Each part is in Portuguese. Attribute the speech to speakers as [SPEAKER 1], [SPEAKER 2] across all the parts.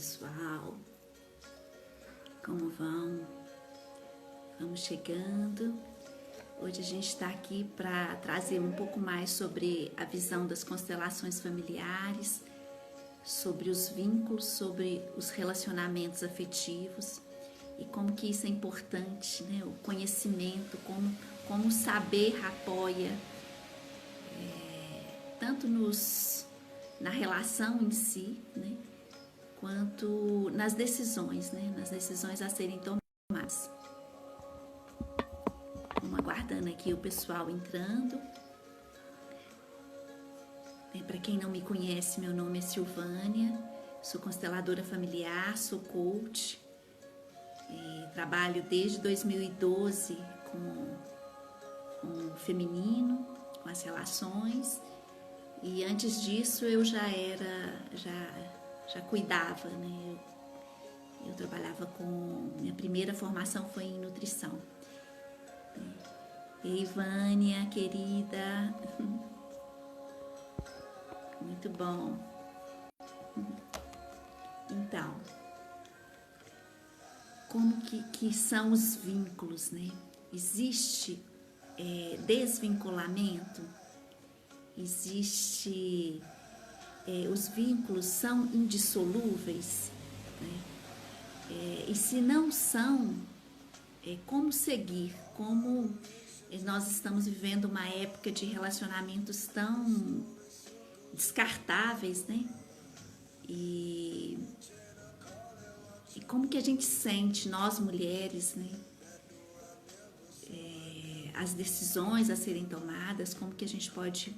[SPEAKER 1] pessoal, como vão? Vamos chegando. Hoje a gente está aqui para trazer um pouco mais sobre a visão das constelações familiares, sobre os vínculos, sobre os relacionamentos afetivos e como que isso é importante, né? O conhecimento, como o saber apoia tanto na relação em si, né? Quanto nas decisões, né? Nas decisões a serem tomadas. Vamos aguardando aqui o pessoal entrando. Para quem não me conhece, meu nome é Silvânia, sou consteladora familiar, sou coach, trabalho desde 2012 com o feminino, com as relações, e antes disso eu já cuidava, né? Eu trabalhava minha primeira formação foi em nutrição. Ei, Vânia, querida, muito bom. Então, como que são os vínculos, né? Existe desvinculamento, os vínculos são indissolúveis, né? E se não são, como seguir? Como nós estamos vivendo uma época de relacionamentos tão descartáveis, né? E como que a gente sente, nós mulheres, né? As decisões a serem tomadas, como que a gente pode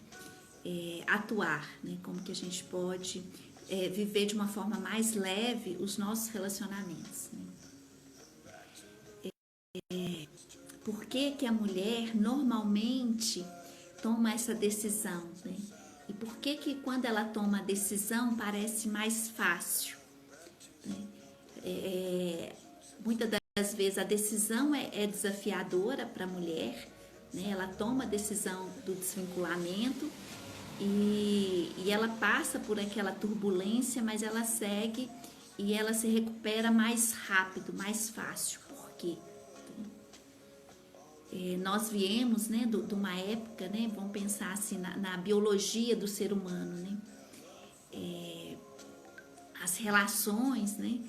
[SPEAKER 1] atuar, né? Como que a gente pode viver de uma forma mais leve os nossos relacionamentos, né? Por que a mulher normalmente toma essa decisão, né? E por que quando ela toma a decisão parece mais fácil, né? Muitas das vezes a decisão é desafiadora para a mulher, né? Ela toma a decisão do desvinculamento e ela passa por aquela turbulência, mas ela segue e ela se recupera mais rápido, mais fácil. Por quê? Nós viemos, né, de uma época, né, vamos pensar assim, na biologia do ser humano, né, as relações, né,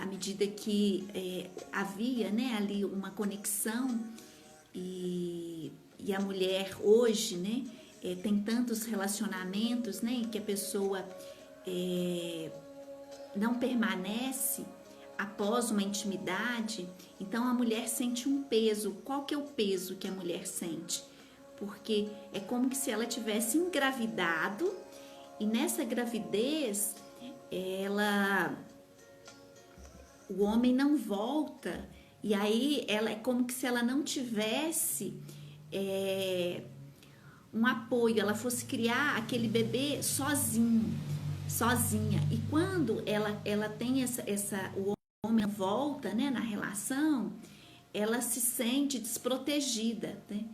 [SPEAKER 1] à medida que havia, né, ali uma conexão e a mulher hoje, né, tem tantos relacionamentos, né, que a pessoa não permanece após uma intimidade, então a mulher sente um peso. Qual que é o peso que a mulher sente? Porque é como que se ela tivesse engravidado e nessa gravidez o homem não volta e aí ela é como que se ela não tivesse um apoio, ela fosse criar aquele bebê sozinha. E quando ela tem o homem volta, né, na relação, ela se sente desprotegida, né?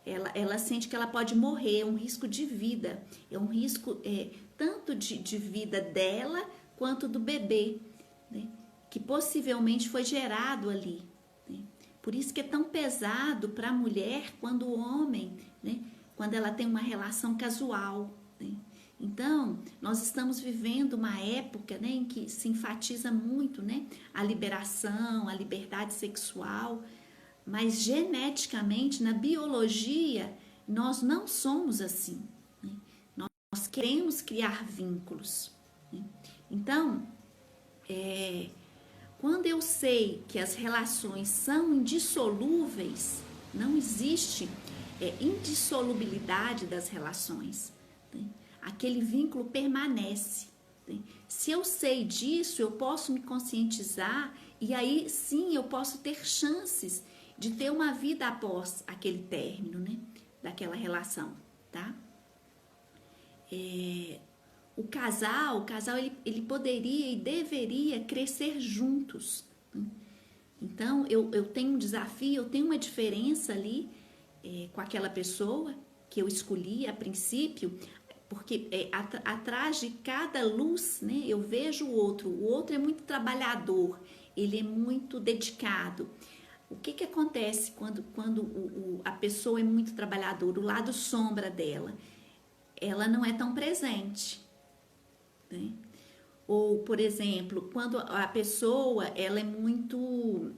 [SPEAKER 1] Ela sente que ela pode morrer, é um risco de vida, é um risco tanto de vida dela quanto do bebê, né, que possivelmente foi gerado ali, né? Por isso que é tão pesado para a mulher quando o homem, né, quando ela tem uma relação casual, né? Então, nós estamos vivendo uma época, né, em que se enfatiza muito, né, a liberação, a liberdade sexual, mas geneticamente, na biologia, nós não somos assim, né? Nós queremos criar vínculos, né? Então, quando eu sei que as relações são indissolúveis, não existe indissolubilidade das relações, né? Aquele vínculo permanece, né? Se eu sei disso, eu posso me conscientizar e aí sim eu posso ter chances de ter uma vida após aquele término, né, daquela relação, tá? O casal ele poderia e deveria crescer juntos, né? Então eu tenho um desafio, eu tenho uma diferença ali com aquela pessoa que eu escolhi a princípio. porque atrás de cada luz, né, eu vejo o outro é muito trabalhador, ele é muito dedicado. O que acontece quando a pessoa é muito trabalhadora, o lado sombra dela, ela não é tão presente, né? Ou, por exemplo, quando a pessoa ela é muito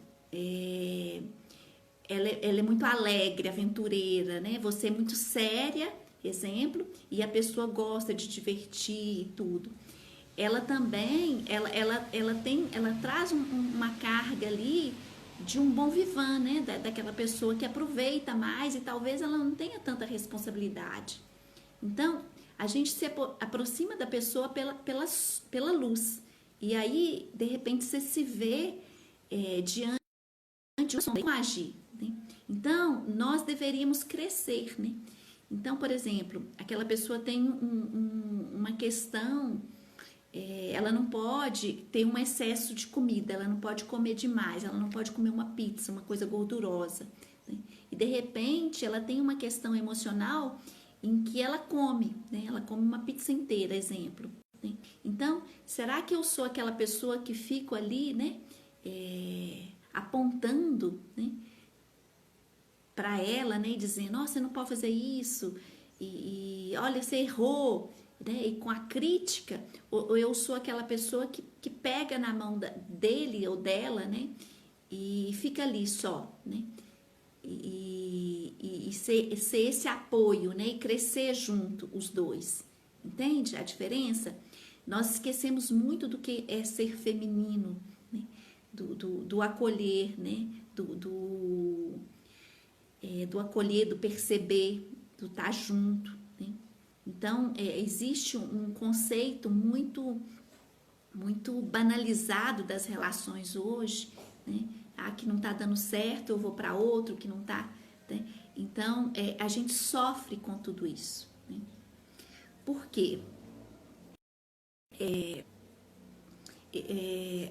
[SPEAKER 1] ela é muito alegre, aventureira, né? Você é muito séria, exemplo, e a pessoa gosta de divertir e tudo. Ela também, ela traz uma carga ali de um bom vivan, né? Daquela pessoa que aproveita mais e talvez ela não tenha tanta responsabilidade. Então, a gente se aproxima da pessoa pela luz. E aí, de repente, você se vê diante de como agir, né? Então, nós deveríamos crescer, né? Então, por exemplo, aquela pessoa tem uma questão, ela não pode ter um excesso de comida, ela não pode comer demais, ela não pode comer uma pizza, uma coisa gordurosa, né? E de repente ela tem uma questão emocional em que ela come, né? Ela come uma pizza inteira, exemplo, né? Então, será que eu sou aquela pessoa que fico ali, né? Apontando, né? Para ela, né? E dizendo, nossa, você não pode fazer isso, e olha, você errou, né? E com a crítica, ou eu sou aquela pessoa que pega na mão dele ou dela, né? E fica ali só, né? E ser esse apoio, né? E crescer junto, os dois. Entende a diferença? Nós esquecemos muito do que é ser feminino, né? Do acolher, né? Do acolher, do perceber, do estar junto, né? Então, existe um conceito muito banalizado das relações hoje, né? Que não está dando certo, eu vou para outro, que não está, né? Então, a gente sofre com tudo isso, né? Por quê?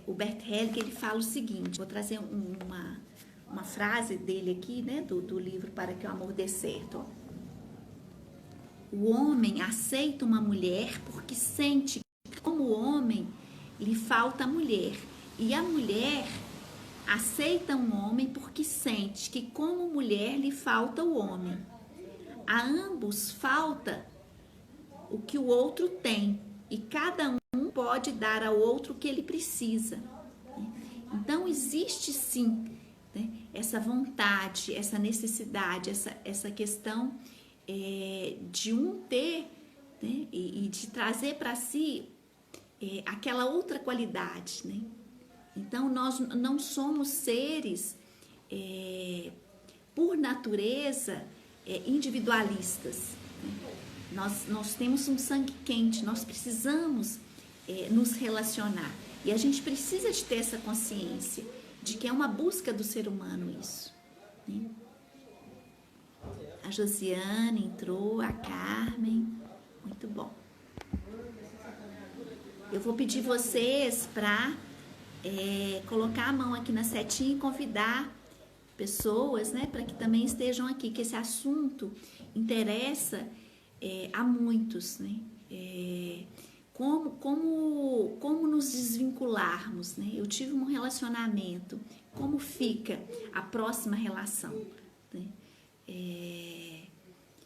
[SPEAKER 1] O Bert Hellinger, ele fala o seguinte, vou trazer uma frase dele aqui, né, do livro Para que o Amor Dê Certo, ó. O homem aceita uma mulher porque sente que, como homem, lhe falta a mulher. E a mulher aceita um homem porque sente que, como mulher, lhe falta o homem. A ambos falta o que o outro tem. E cada um pode dar ao outro o que ele precisa. Então, existe sim, né, essa vontade, essa necessidade, essa questão de um ter, né, e de trazer para si aquela outra qualidade, né? Então, nós não somos seres, por natureza, individualistas, né? Nós temos um sangue quente, nós precisamos nos relacionar. E a gente precisa de ter essa consciência de que é uma busca do ser humano isso, né? A Josiane entrou, a Carmen, muito bom. Eu vou pedir vocês para colocar a mão aqui na setinha e convidar pessoas, né, para que também estejam aqui, que esse assunto interessa a muitos, né? Como nos desvincularmos, né? Eu tive um relacionamento, como fica a próxima relação, né?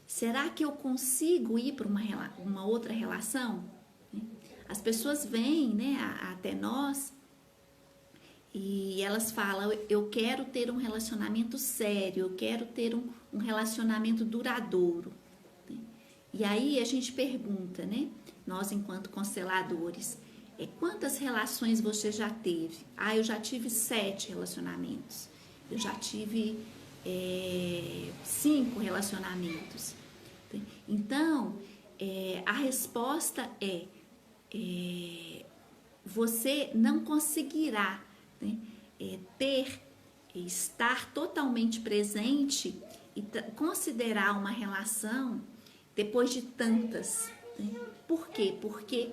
[SPEAKER 1] Será que eu consigo ir para uma outra relação? As pessoas vêm, né, até nós e elas falam, eu quero ter um relacionamento sério, eu quero ter um relacionamento duradouro, né? E aí a gente pergunta, né, nós enquanto consteladores, quantas relações você já teve? Eu já tive 7 relacionamentos, eu já tive 5 relacionamentos. Então, a resposta você não conseguirá, né, estar totalmente presente e considerar uma relação depois de tantas, né? Por quê? Porque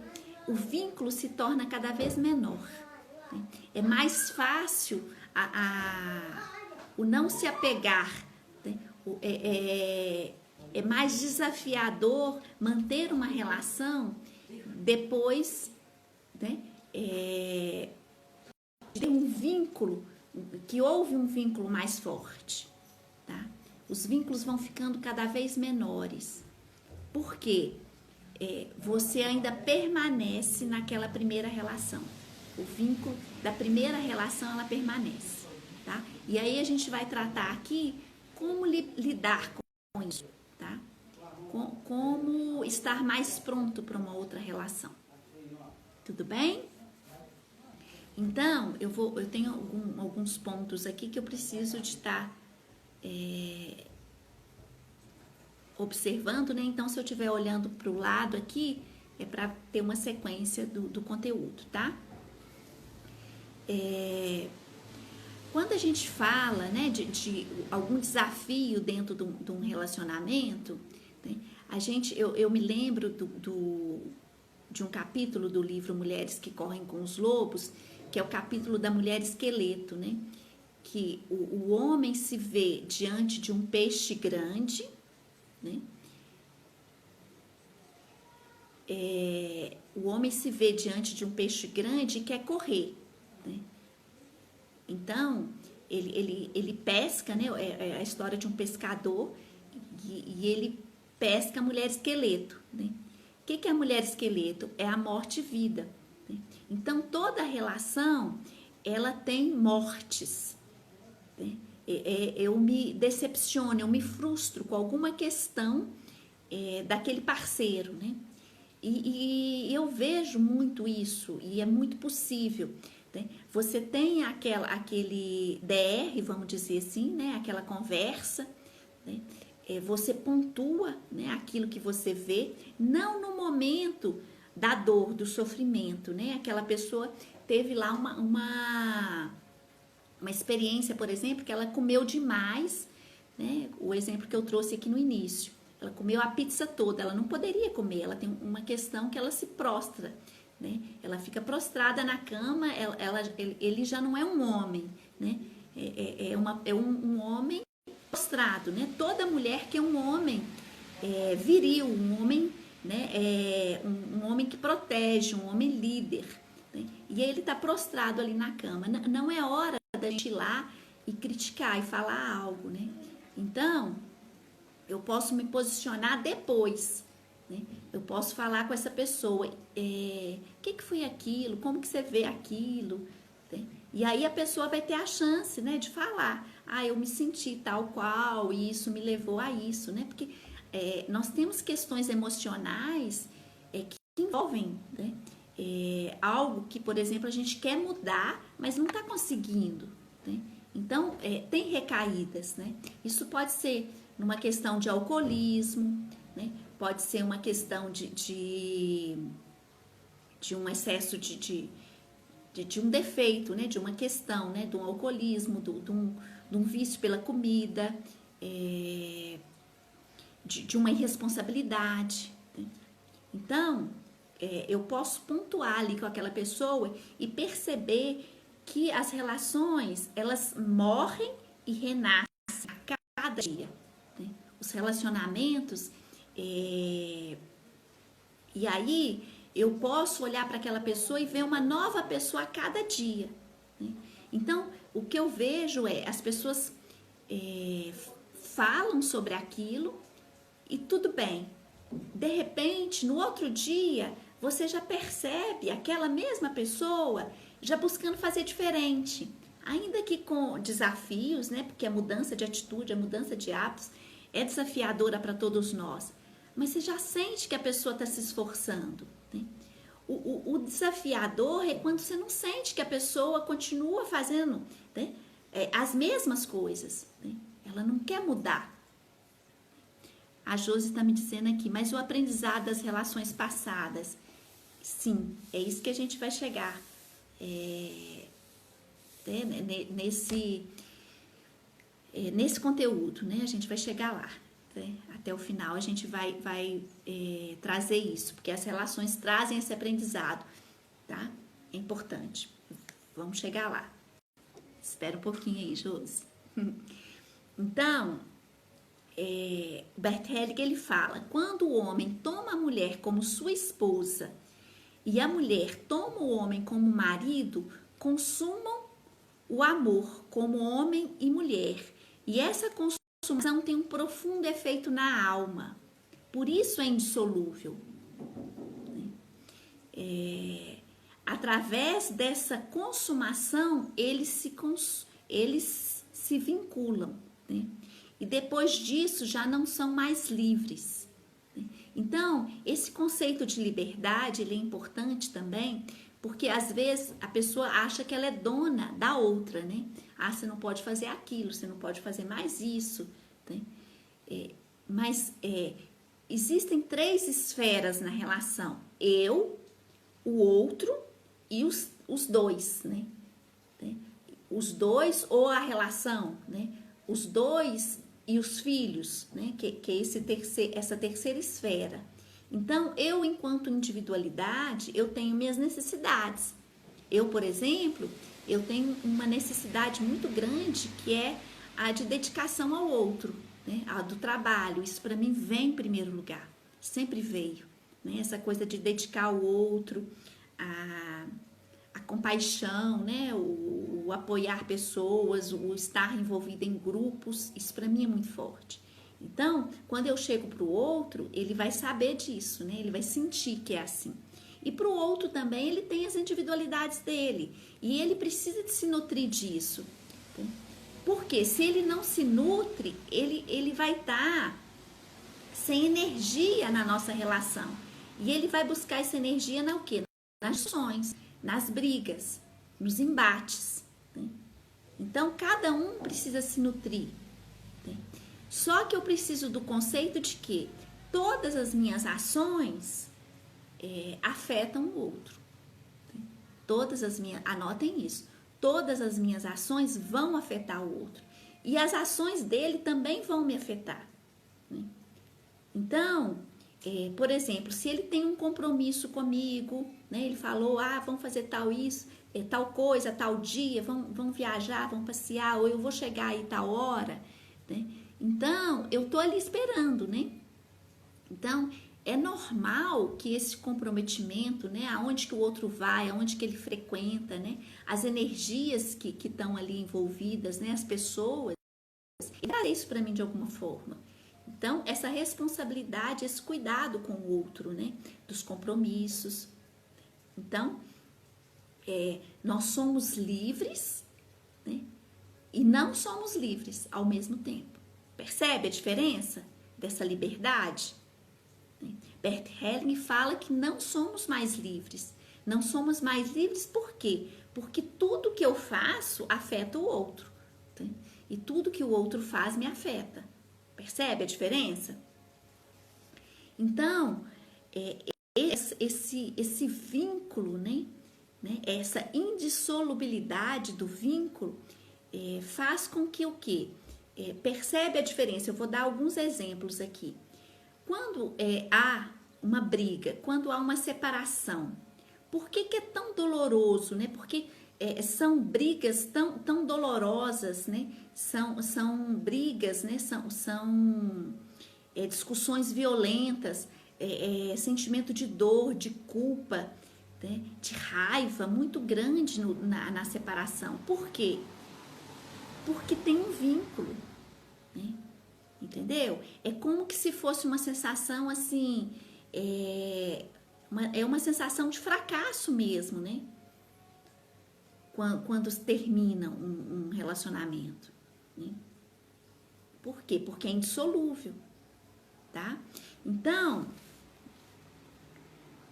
[SPEAKER 1] o vínculo se torna cada vez menor, né? É mais fácil o não se apegar, né? é mais desafiador manter uma relação depois, né, de um vínculo, que houve um vínculo mais forte, tá? Os vínculos vão ficando cada vez menores. Por quê? Você ainda permanece naquela primeira relação. O vínculo da primeira relação, ela permanece, tá? E aí a gente vai tratar aqui como lidar com isso, tá? Como estar mais pronto para uma outra relação. Tudo bem? Então, eu tenho alguns pontos aqui que eu preciso de estar observando, né? Então, se eu estiver olhando para o lado aqui, é para ter uma sequência do conteúdo, tá? Quando a gente fala, né, de algum desafio dentro de um relacionamento, né, eu me lembro de um capítulo do livro Mulheres que Correm com os Lobos, que é o capítulo da mulher esqueleto, né? Que o homem se vê diante de um peixe grande, né? O homem se vê diante de um peixe grande e quer correr, né? Então, ele pesca, né? É a história de um pescador e ele pesca a mulher esqueleto, né? O que é a mulher esqueleto? É a morte e vida, né? Então, toda relação, ela tem mortes, né? Eu me decepciono, eu me frustro com alguma questão daquele parceiro, né? E eu vejo muito isso, e é muito possível, né? Você tem aquele DR, vamos dizer assim, né? Aquela conversa, né? Você pontua, né, aquilo que você vê, não no momento da dor, do sofrimento, né? Aquela pessoa teve lá uma experiência, por exemplo, que ela comeu demais, né? O exemplo que eu trouxe aqui no início. Ela comeu a pizza toda, ela não poderia comer, ela tem uma questão que ela se prostra, né? Ela fica prostrada na cama, ele já não é um homem, né? Um homem prostrado, né? Toda mulher quer um homem viril, um homem, né? Um homem que protege, um homem líder, né? E ele está prostrado ali na cama. Não é hora da gente ir lá e criticar e falar algo, né? Então, eu posso me posicionar depois, né? Eu posso falar com essa pessoa, que foi aquilo, como que você vê aquilo, né? E aí a pessoa vai ter a chance, né, de falar, eu me senti tal qual, e isso me levou a isso, né? Porque nós temos questões emocionais que envolvem, né, algo que, por exemplo, a gente quer mudar, mas não está conseguindo, né? Então, tem recaídas, né? Isso pode ser numa questão de alcoolismo, né? Pode ser uma questão de um excesso de um defeito, né? De uma questão, né? De um alcoolismo, de um vício pela comida, de uma irresponsabilidade, né? Então, eu posso pontuar ali com aquela pessoa e perceber que as relações, elas morrem e renascem a cada dia, né? Os relacionamentos, e aí eu posso olhar para aquela pessoa e ver uma nova pessoa a cada dia, né? Então, o que eu vejo as pessoas falam sobre aquilo e tudo bem. De repente, no outro dia, você já percebe aquela mesma pessoa já buscando fazer diferente, ainda que com desafios, né? Porque a mudança de atitude, a mudança de hábitos é desafiadora para todos nós. Mas você já sente que a pessoa está se esforçando, né? O desafiador é quando você não sente que a pessoa continua fazendo, né, as mesmas coisas, né? Ela não quer mudar. A Josi está me dizendo aqui, mas o aprendizado das relações passadas, sim, é isso que a gente vai chegar nesse conteúdo, né? A gente vai chegar lá, né? Até o final a gente vai trazer isso, porque as relações trazem esse aprendizado, tá? É importante. Vamos chegar lá. Espera um pouquinho aí, Josi. Então, Bert Hellinger, ele fala, quando o homem toma a mulher como sua esposa e a mulher toma o homem como marido, consumam o amor como homem e mulher. E essa consumação tem um profundo efeito na alma. Por isso é indissolúvel. Através dessa consumação, eles se vinculam, né? E depois disso já não são mais livres. Então, esse conceito de liberdade, ele é importante também, porque às vezes a pessoa acha que ela é dona da outra, né? Ah, você não pode fazer aquilo, você não pode fazer mais isso, né? Mas existem 3 esferas na relação: eu, o outro e os dois, né? Os dois ou a relação, né? Os dois e os filhos, né? Que é essa terceira esfera. Então, eu, enquanto individualidade, eu tenho minhas necessidades. Eu, por exemplo, eu tenho uma necessidade muito grande que é a de dedicação ao outro, né? A do trabalho. Isso para mim vem em primeiro lugar, sempre veio, né? Essa coisa de dedicar ao outro, a compaixão, né? O apoiar pessoas, o estar envolvido em grupos, isso para mim é muito forte. Então, quando eu chego para o outro, ele vai saber disso, né? Ele vai sentir que é assim. E para o outro também, ele tem as individualidades dele. E ele precisa de se nutrir disso. Porque se ele não se nutre, ele vai estar sem energia na nossa relação. E ele vai buscar essa energia na o quê? Nas discussões, nas brigas, nos embates. Né? Então, cada um precisa se nutrir. Né? Só que eu preciso do conceito de que todas as minhas ações afetam o outro. Anotem isso. Todas as minhas ações vão afetar o outro. E as ações dele também vão me afetar. Né? Então, por exemplo, se ele tem um compromisso comigo, né, ele falou, vamos fazer tal coisa, tal dia, vamos viajar, vamos passear, ou eu vou chegar aí tal hora, né? Então, eu tô ali esperando, né? Então, é normal que esse comprometimento, né, aonde que o outro vai, aonde que ele frequenta, né, as energias que estão ali envolvidas, né, as pessoas, ele traz isso para mim de alguma forma. Então, essa responsabilidade, esse cuidado com o outro, né, dos compromissos. Então, nós somos livres, né, e não somos livres ao mesmo tempo. Percebe a diferença dessa liberdade? Bert Hellinger fala que não somos mais livres. Não somos mais livres por quê? Porque tudo que eu faço afeta o outro. Tá? E tudo que o outro faz me afeta. Percebe a diferença? Então, esse vínculo, né? Essa indissolubilidade do vínculo faz com que o quê? Percebe a diferença? Eu vou dar alguns exemplos aqui. Quando há uma briga, quando há uma separação, por que é tão doloroso, né? Porque são brigas tão dolorosas, né? São brigas, né? São discussões violentas, sentimento de dor, de culpa, né? De raiva muito grande na separação. Por quê? Porque tem um vínculo, né? Entendeu? É como que se fosse uma sensação assim, uma sensação de fracasso mesmo, né? Quando termina um relacionamento, né? Por quê? Porque é indissolúvel, tá? Então,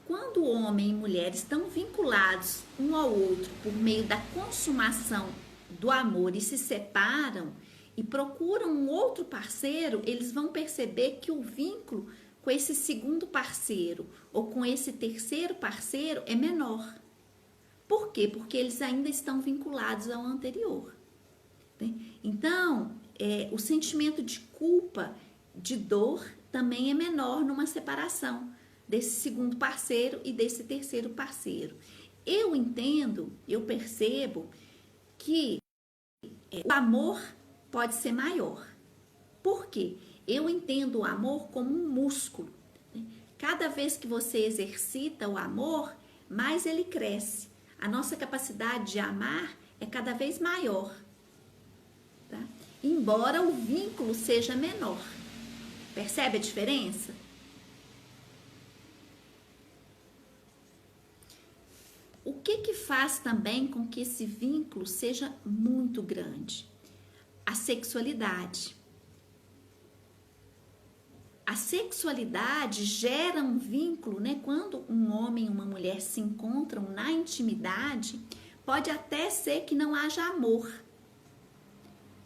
[SPEAKER 1] quando homem e mulher estão vinculados um ao outro por meio da consumação do amor e se separam, e procuram um outro parceiro, eles vão perceber que o vínculo com esse segundo parceiro ou com esse terceiro parceiro é menor. Por quê? Porque eles ainda estão vinculados ao anterior. Né? Então, o sentimento de culpa, de dor, também é menor numa separação desse segundo parceiro e desse terceiro parceiro. Eu entendo, eu percebo que o amor pode ser maior. Por quê? Eu entendo o amor como um músculo, né? Cada vez que você exercita o amor, mais ele cresce. A nossa capacidade de amar é cada vez maior, tá? Embora o vínculo seja menor. Percebe a diferença? O que faz também com que esse vínculo seja muito grande? A sexualidade. A sexualidade gera um vínculo, né? Quando um homem e uma mulher se encontram na intimidade, pode até ser que não haja amor,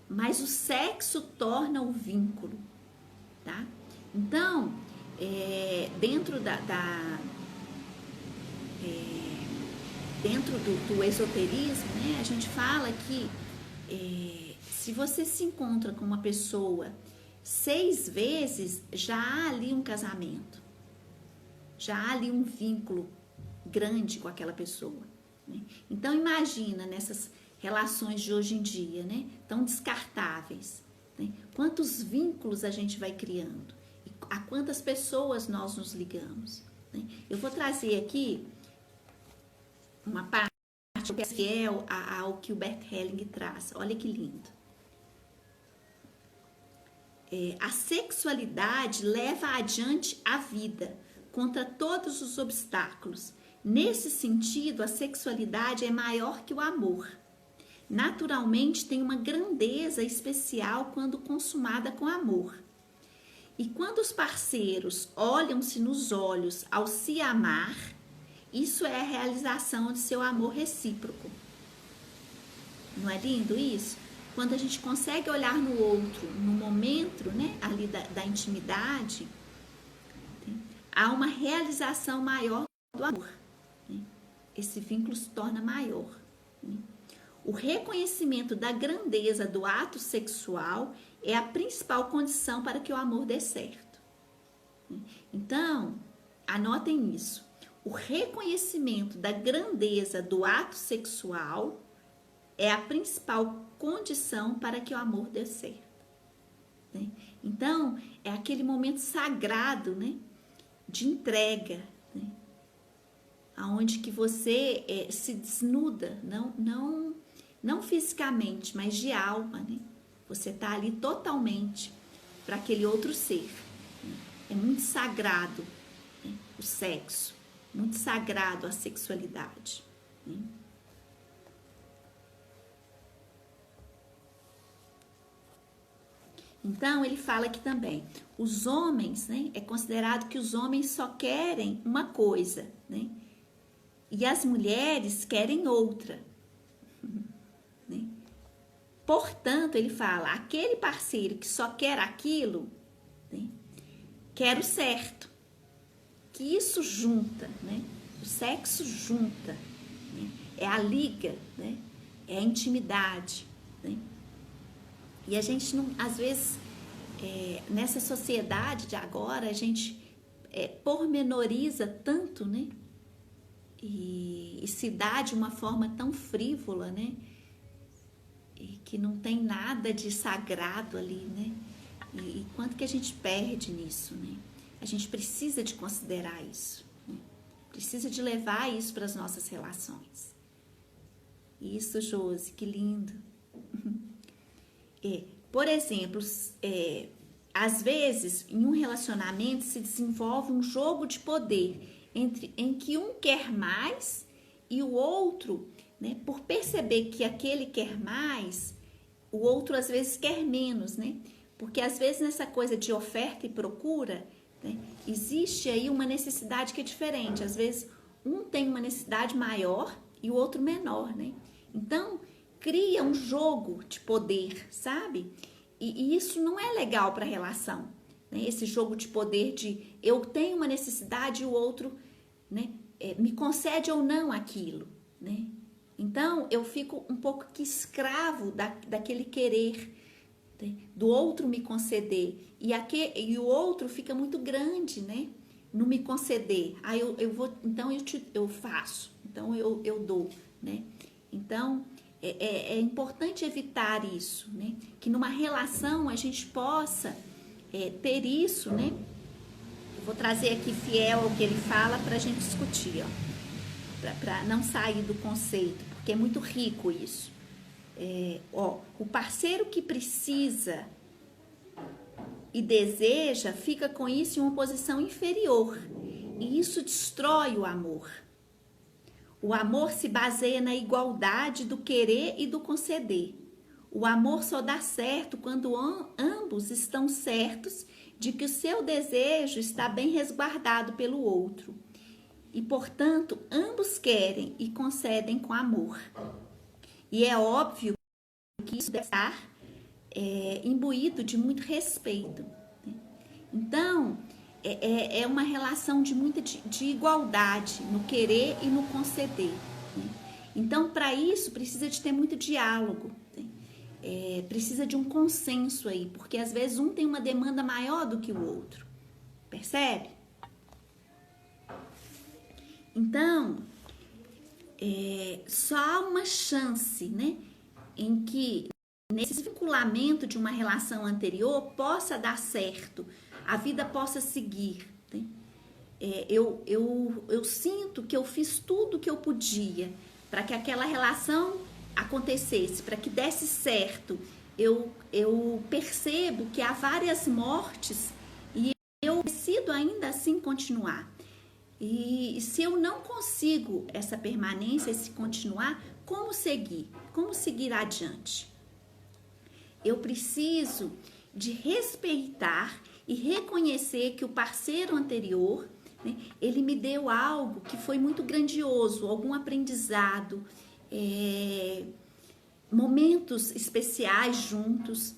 [SPEAKER 1] mas o sexo torna o vínculo, tá? Então, dentro dentro do esoterismo, né, a gente fala que se você se encontra com uma pessoa 6 vezes, já há ali um casamento, já há ali um vínculo grande com aquela pessoa, né? Então imagina nessas relações de hoje em dia, né, tão descartáveis, né, quantos vínculos a gente vai criando e a quantas pessoas nós nos ligamos, né? Eu vou trazer aqui uma parte que é fiel ao que o Bert Helling traz. Olha que lindo. A sexualidade leva adiante a vida contra todos os obstáculos. Nesse sentido, a sexualidade é maior que o amor. Naturalmente, tem uma grandeza especial quando consumada com amor. E quando os parceiros olham-se nos olhos ao se amar, isso é a realização de seu amor recíproco. Não é lindo isso? Quando a gente consegue olhar no outro, no momento, né, ali da intimidade, né, há uma realização maior do amor, né? Esse vínculo se torna maior, né? O reconhecimento da grandeza do ato sexual é a principal condição para que o amor dê certo, né? Então, anotem isso. O reconhecimento da grandeza do ato sexual é a principal condição para que o amor dê certo, né? Então, é aquele momento sagrado, né, de entrega, né, aonde que você se desnuda, não fisicamente, mas de alma, né? Você está ali totalmente para aquele outro ser, né? É muito sagrado, né, o sexo, muito sagrado a sexualidade, né? Então, ele fala aqui também, os homens, né, é considerado que os homens só querem uma coisa, né, e as mulheres querem outra, né? Portanto, ele fala, aquele parceiro que só quer aquilo, né, quer o certo, que isso junta, né, o sexo junta, né, é a liga, né, é a intimidade, né? E a gente não, às vezes, nessa sociedade de agora, a gente pormenoriza tanto, né? E se dá de uma forma tão frívola, né? E que não tem nada de sagrado ali, né? E quanto que a gente perde nisso, né? A gente precisa de considerar isso, né? Precisa de levar isso para as nossas relações. Isso, Josi, que lindo. Por exemplo, às vezes em um relacionamento se desenvolve um jogo de poder em que um quer mais e o outro, né, por perceber que aquele quer mais, o outro às vezes quer menos, né? Porque às vezes nessa coisa de oferta e procura, né, existe aí uma necessidade que é diferente. Às vezes um tem uma necessidade maior e o outro menor, né? Então cria um jogo de poder, sabe? E isso não é legal para a relação, né? Esse jogo de poder de eu tenho uma necessidade e o outro, né, me concede ou não aquilo, né? Então eu fico um pouco que escravo daquele querer, né, do outro me conceder e o outro fica muito grande, né? No me conceder. Aí eu vou, então eu faço, então eu dou, né? Então é importante evitar isso, né? Que numa relação a gente possa ter isso, né? Eu vou trazer aqui fiel ao que ele fala para a gente discutir, ó, para não sair do conceito, porque é muito rico isso. O parceiro que precisa e deseja fica com isso em uma posição inferior, e isso destrói o amor. O amor se baseia na igualdade do querer e do conceder. O amor só dá certo quando ambos estão certos de que o seu desejo está bem resguardado pelo outro. E, portanto, ambos querem e concedem com amor. E é óbvio que isso deve estar imbuído de muito respeito. Né? Então, é uma relação de igualdade no querer e no conceder. Né? Então, para isso, precisa de ter muito diálogo. Né? Precisa de um consenso aí, porque às vezes um tem uma demanda maior do que o outro. Percebe? Então, só há uma chance, né, em que nesse vinculamento de uma relação anterior possa dar certo, a vida possa seguir. Né? Eu sinto que eu fiz tudo o que eu podia para que aquela relação acontecesse, para que desse certo. Eu percebo que há várias mortes e eu decido ainda assim continuar. E se eu não consigo essa permanência, esse continuar, como seguir? Como seguir adiante? Eu preciso de respeitar e reconhecer que o parceiro anterior, né, ele me deu algo que foi muito grandioso, algum aprendizado, momentos especiais juntos,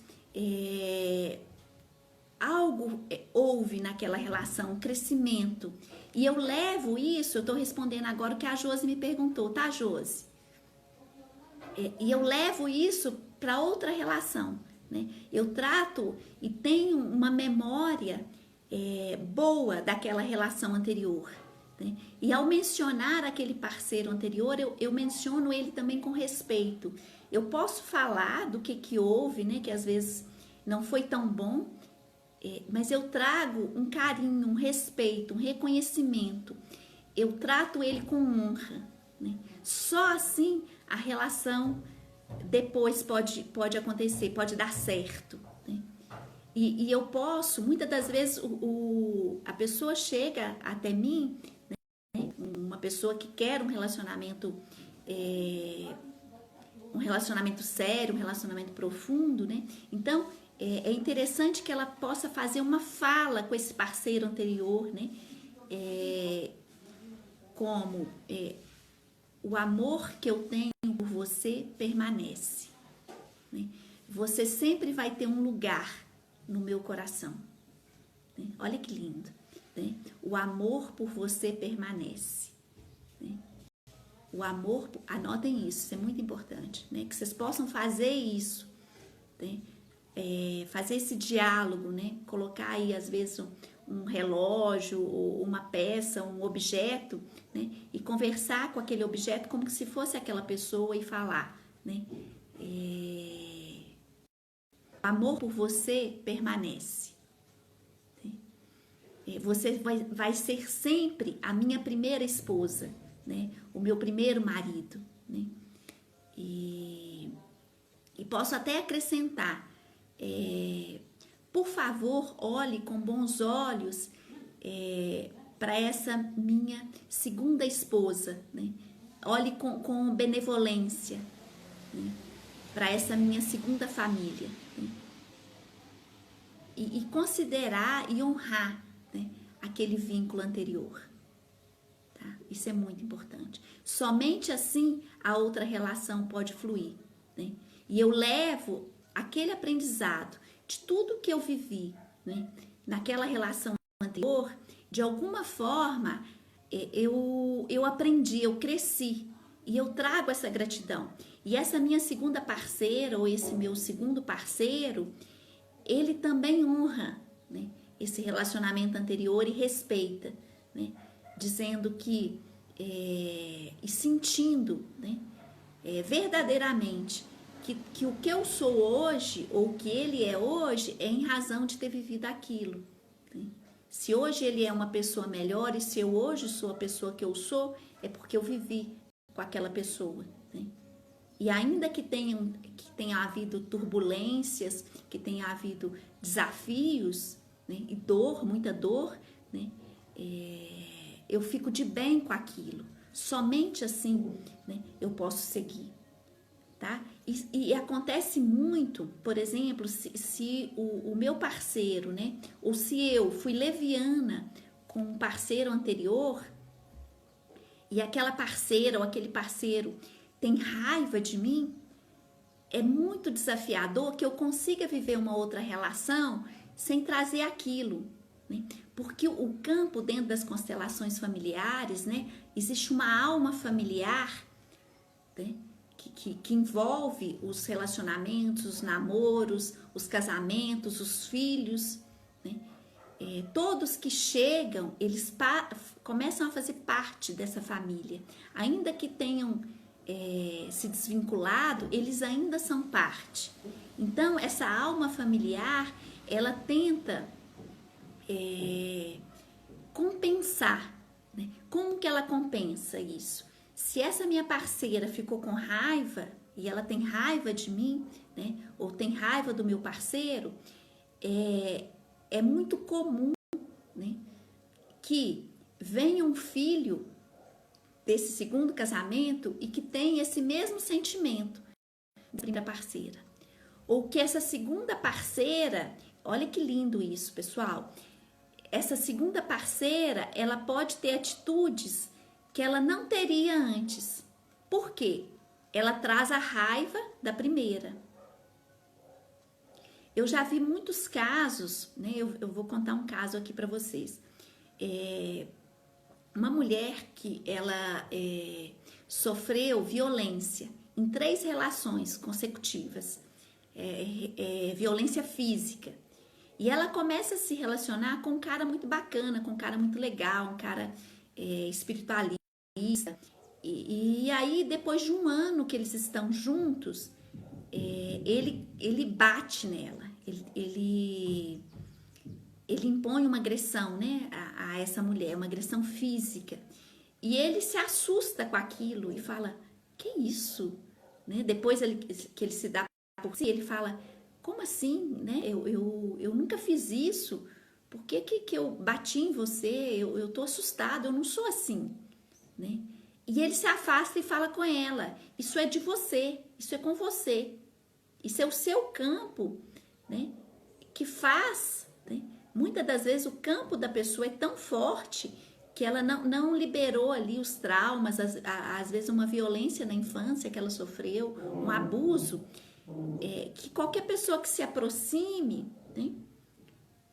[SPEAKER 1] algo houve naquela relação, um crescimento. E eu levo isso, eu estou respondendo agora o que a Josi me perguntou, tá, Josi? E eu levo isso para outra relação, né? Eu trato e tenho uma memória boa daquela relação anterior, né? E ao mencionar aquele parceiro anterior, eu menciono ele também com respeito. Eu posso falar do que houve, né? Que às vezes não foi tão bom, mas eu trago um carinho, um respeito, um reconhecimento. Eu trato ele com honra, né? Só assim a relação depois pode acontecer, pode dar certo, né? E eu posso, muitas das vezes a pessoa chega até mim, né? Uma pessoa que quer um relacionamento sério, um relacionamento profundo, né? Então é interessante que ela possa fazer uma fala com esse parceiro anterior, né? Como o amor que eu tenho por você permanece, né? Você sempre vai ter um lugar no meu coração, né? Olha que lindo, né? O amor por você permanece, né? O amor, anotem isso é muito importante, né? Que vocês possam fazer isso, né? Fazer esse diálogo, né? Colocar aí às vezes um relógio, ou uma peça, um objeto, né? E conversar com aquele objeto como se fosse aquela pessoa e falar, né? O amor por você permanece. Né? Você vai ser sempre a minha primeira esposa, né? O meu primeiro marido, né? E posso até acrescentar, por favor, olhe com bons olhos para essa minha segunda esposa, né? Olhe com benevolência, né? Para essa minha segunda família, né? E considerar e honrar, né, aquele vínculo anterior. Tá? Isso é muito importante. Somente assim a outra relação pode fluir, né? E eu levo aquele aprendizado de tudo que eu vivi, né, naquela relação anterior, de alguma forma eu aprendi, eu cresci e eu trago essa gratidão. E essa minha segunda parceira ou esse meu segundo parceiro, ele também honra, né, esse relacionamento anterior e respeita, né, dizendo que e sentindo, né, verdadeiramente que o que eu sou hoje, ou o que ele é hoje, é em razão de ter vivido aquilo. Né? Se hoje ele é uma pessoa melhor, e se eu hoje sou a pessoa que eu sou, é porque eu vivi com aquela pessoa. Né? E ainda que tenha havido turbulências, que tenha havido desafios, né? E dor, muita dor, né? Eu fico de bem com aquilo. Somente assim, né, eu posso seguir. Tá? E acontece muito, por exemplo, se o meu parceiro, né, ou se eu fui leviana com um parceiro anterior, e aquela parceira ou aquele parceiro tem raiva de mim, é muito desafiador que eu consiga viver uma outra relação sem trazer aquilo, né? Porque o campo dentro das constelações familiares, né, existe uma alma familiar, né, que envolve os relacionamentos, os namoros, os casamentos, os filhos, né? Todos que chegam, eles começam a fazer parte dessa família. Ainda que tenham se desvinculado, eles ainda são parte. Então, essa alma familiar, ela tenta compensar. Né? Como que ela compensa isso? Se essa minha parceira ficou com raiva, e ela tem raiva de mim, né? Ou tem raiva do meu parceiro, é muito comum, né, que venha um filho desse segundo casamento e que tenha esse mesmo sentimento da primeira parceira. Ou que essa segunda parceira, olha que lindo isso, pessoal, essa segunda parceira, ela pode ter atitudes que ela não teria antes. Por quê? Ela traz a raiva da primeira. Eu já vi muitos casos, né? Eu vou contar um caso aqui para vocês. Uma mulher que ela sofreu violência em 3 relações consecutivas, violência física. E ela começa a se relacionar com um cara muito bacana, com um cara muito legal, um cara espiritualista. E aí, depois de um ano que eles estão juntos, ele bate nela, ele impõe uma agressão, né, a essa mulher, uma agressão física. E ele se assusta com aquilo e fala, que isso? Né? Depois que ele se dá por si, ele fala, como assim? Né? Eu nunca fiz isso, por que eu bati em você? Eu tô assustado, eu não sou assim. Né? E ele se afasta e fala com ela, isso é de você, isso é com você, isso é o seu campo, né, que faz, né? Muitas das vezes o campo da pessoa é tão forte que ela não liberou ali os traumas, às vezes uma violência na infância que ela sofreu, um abuso, que qualquer pessoa que se aproxime, né,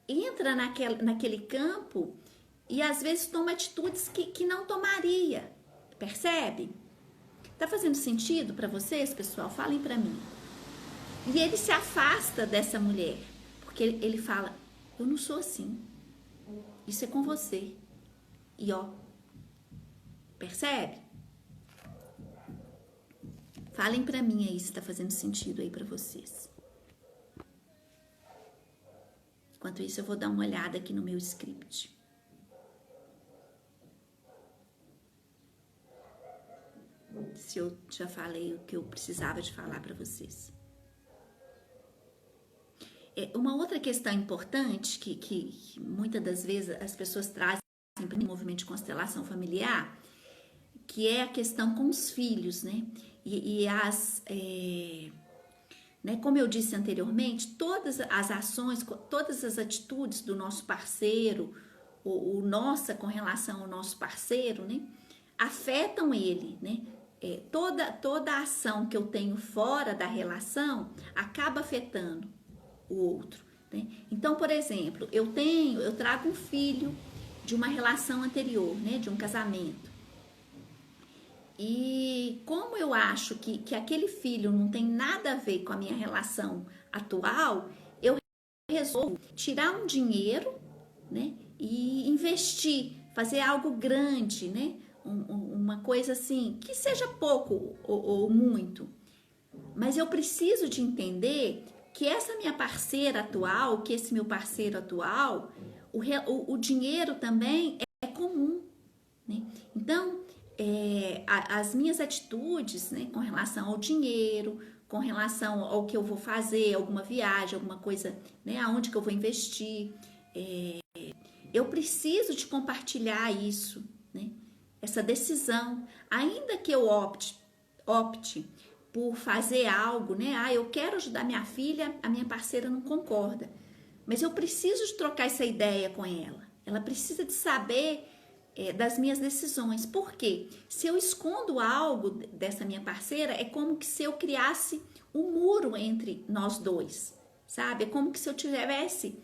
[SPEAKER 1] entra naquele campo e às vezes toma atitudes que não tomaria. Percebe? Tá fazendo sentido para vocês, pessoal? Falem para mim. E ele se afasta dessa mulher, porque ele fala, eu não sou assim. Isso é com você. E ó, percebe? Falem para mim aí se tá fazendo sentido aí para vocês. Enquanto isso, eu vou dar uma olhada aqui no meu script. Se eu já falei o que eu precisava de falar para vocês. Uma outra questão importante que muitas das vezes as pessoas trazem para o movimento de constelação familiar, que é a questão com os filhos, né? Né, como eu disse anteriormente, todas as ações, todas as atitudes do nosso parceiro, ou nossa com relação ao nosso parceiro, né, afetam ele, né? Toda a ação que eu tenho fora da relação acaba afetando o outro, né? Então, por exemplo, eu trago um filho de uma relação anterior, né, de um casamento. E como eu acho que aquele filho não tem nada a ver com a minha relação atual, eu resolvo tirar um dinheiro, né, e investir, fazer algo grande, né, uma coisa assim, que seja pouco ou muito, Mas eu preciso de entender que essa minha parceira atual, que esse meu parceiro atual, o dinheiro também é comum, né? Então, as minhas atitudes, né, com relação ao dinheiro, com relação ao que eu vou fazer, alguma viagem, alguma coisa, né, aonde que eu vou investir, eu preciso de compartilhar isso, né? Essa decisão, ainda que eu opte por fazer algo, né? Eu quero ajudar minha filha, a minha parceira não concorda, mas eu preciso de trocar essa ideia com ela. Ela precisa de saber das minhas decisões. Por quê? Se eu escondo algo dessa minha parceira, é como que se eu criasse um muro entre nós dois, sabe? É como que se eu tivesse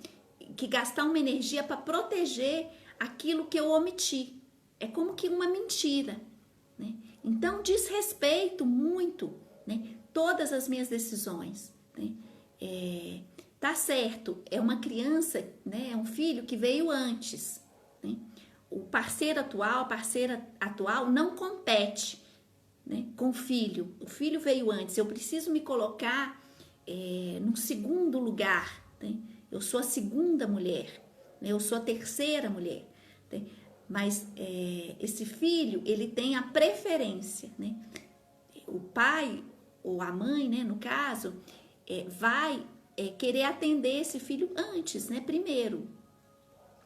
[SPEAKER 1] que gastar uma energia para proteger aquilo que eu omiti. É como que uma mentira, né? Então, desrespeito muito, né, todas as minhas decisões, né? Tá certo, é uma criança, né, é um filho que veio antes, né? O parceiro atual, a parceira atual não compete, né, com o filho veio antes, eu preciso me colocar no segundo lugar, né? Eu sou a segunda mulher, né? Eu sou a terceira mulher, né? Mas esse filho, ele tem a preferência, né? O pai ou a mãe, né, no caso, vai querer atender esse filho antes, né, primeiro,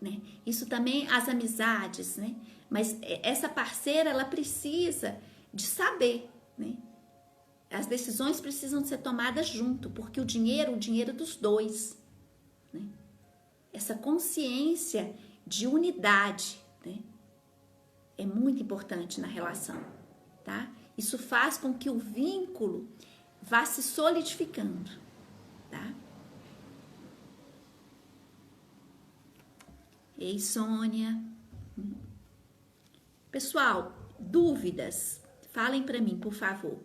[SPEAKER 1] né? Isso também as amizades, né? Mas essa parceira, ela precisa de saber, né? As decisões precisam ser tomadas junto, porque o dinheiro é dos dois, né? Essa consciência de unidade, né, é muito importante na relação, tá? Isso faz com que o vínculo vá se solidificando, tá? Ei, Sônia. Pessoal, dúvidas? Falem para mim, por favor.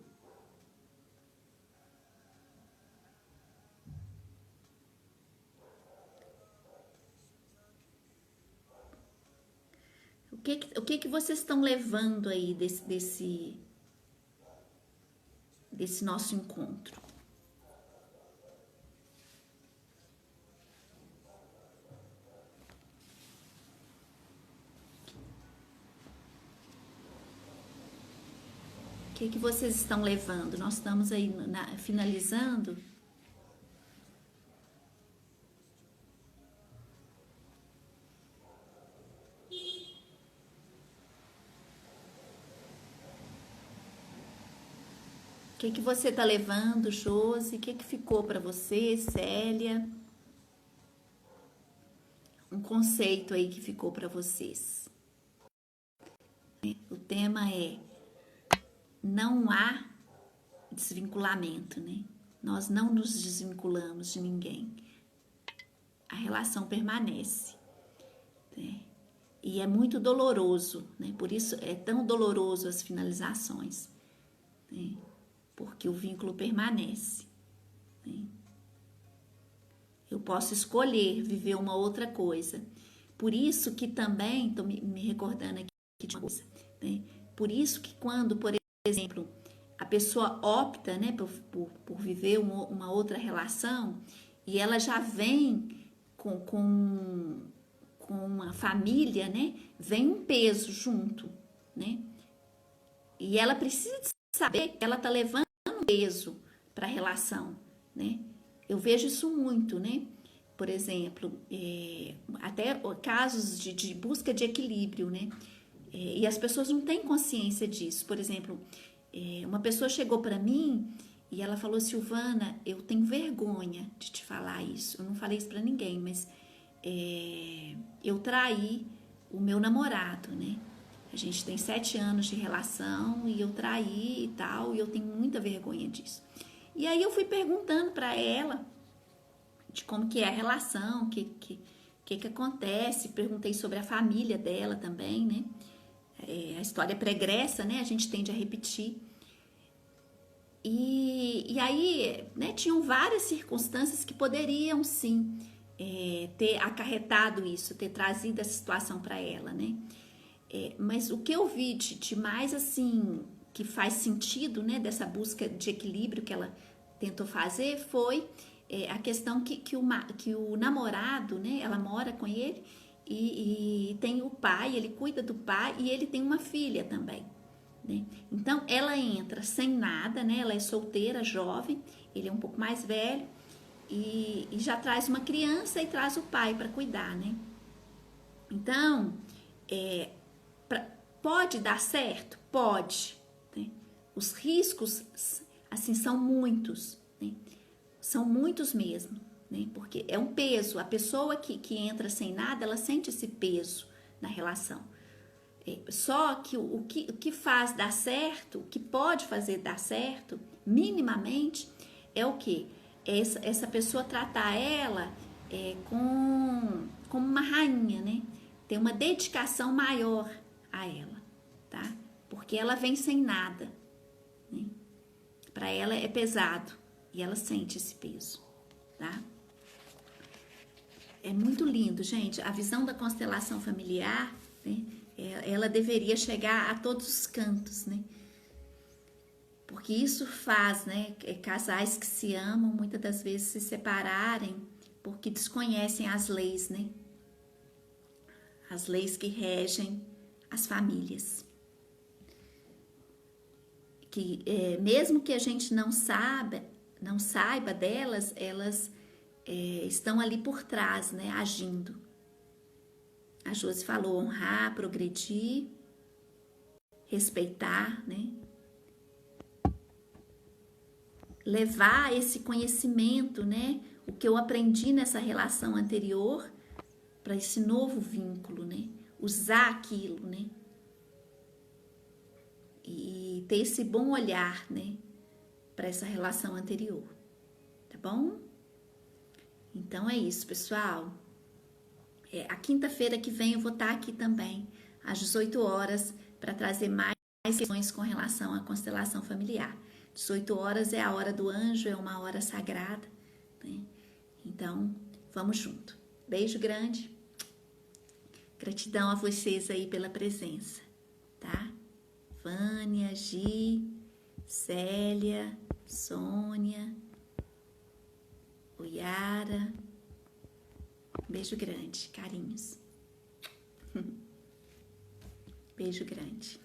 [SPEAKER 1] O que vocês estão levando aí desse nosso encontro? O que vocês estão levando? Nós estamos aí finalizando. O que você está levando, Josi? O que ficou para você, Célia? Um conceito aí que ficou para vocês. O tema é: não há desvinculamento, né? Nós não nos desvinculamos de ninguém. A relação permanece, né? E é muito doloroso, né? Por isso é tão doloroso as finalizações, né? Porque o vínculo permanece, né? Eu posso escolher viver uma outra coisa. Por isso que também, estou me recordando aqui de uma coisa, né? Por isso que quando, por exemplo, a pessoa opta, né, por viver uma outra relação e ela já vem com uma família, né, vem um peso junto, né? E ela precisa saber que ela está levando um peso para a relação, né? Eu vejo isso muito, né? Por exemplo, até casos de busca de equilíbrio, né? E as pessoas não têm consciência disso. Por exemplo, uma pessoa chegou para mim e ela falou: Silvana, eu tenho vergonha de te falar isso. Eu não falei isso para ninguém, mas eu traí o meu namorado, né? A gente tem 7 anos de relação e eu traí e tal, e eu tenho muita vergonha disso. E aí eu fui perguntando para ela de como que é a relação, o que acontece. Perguntei sobre a família dela também, né? A história pregressa, né? A gente tende a repetir. E aí, né, tinham várias circunstâncias que poderiam, sim, ter acarretado isso, ter trazido essa situação para ela, né? Mas o que eu vi de mais, assim, que faz sentido, né, dessa busca de equilíbrio que ela tentou fazer foi a questão que o namorado, né, ela mora com ele e tem o pai, ele cuida do pai e ele tem uma filha também, né? Então ela entra sem nada, né? Ela é solteira, jovem, ele é um pouco mais velho e já traz uma criança e traz o pai para cuidar, né? Então, pode dar certo? Pode, né? Os riscos, assim, são muitos, né? São muitos mesmo, né? Porque é um peso. A pessoa que entra sem nada, ela sente esse peso na relação. Só que o que faz dar certo, o que pode fazer dar certo, minimamente, é o quê? Essa pessoa tratar ela como uma rainha, né? Ter uma dedicação maior a ela, tá? Porque ela vem sem nada, né? Para ela é pesado e ela sente esse peso, tá? É muito lindo, gente. A visão da constelação familiar, né? Ela deveria chegar a todos os cantos, né? Porque isso faz, né, casais que se amam muitas das vezes se separarem porque desconhecem as leis, né? As leis que regem as famílias. Que mesmo que a gente não saiba delas, elas estão ali por trás, né, agindo. A Josi falou honrar, progredir, respeitar, né? Levar esse conhecimento, né? O que eu aprendi nessa relação anterior para esse novo vínculo, né? Usar aquilo, né? E ter esse bom olhar, né? Para essa relação anterior, tá bom? Então é isso, pessoal. A quinta-feira que vem eu vou estar aqui também, às 18 horas, para trazer mais questões com relação à constelação familiar. 18 horas é a hora do anjo, é uma hora sagrada, né? Então, vamos junto. Beijo grande. Gratidão a vocês aí pela presença, tá? Vânia, Gi, Célia, Sônia, Oyara. Beijo grande, carinhos. Beijo grande.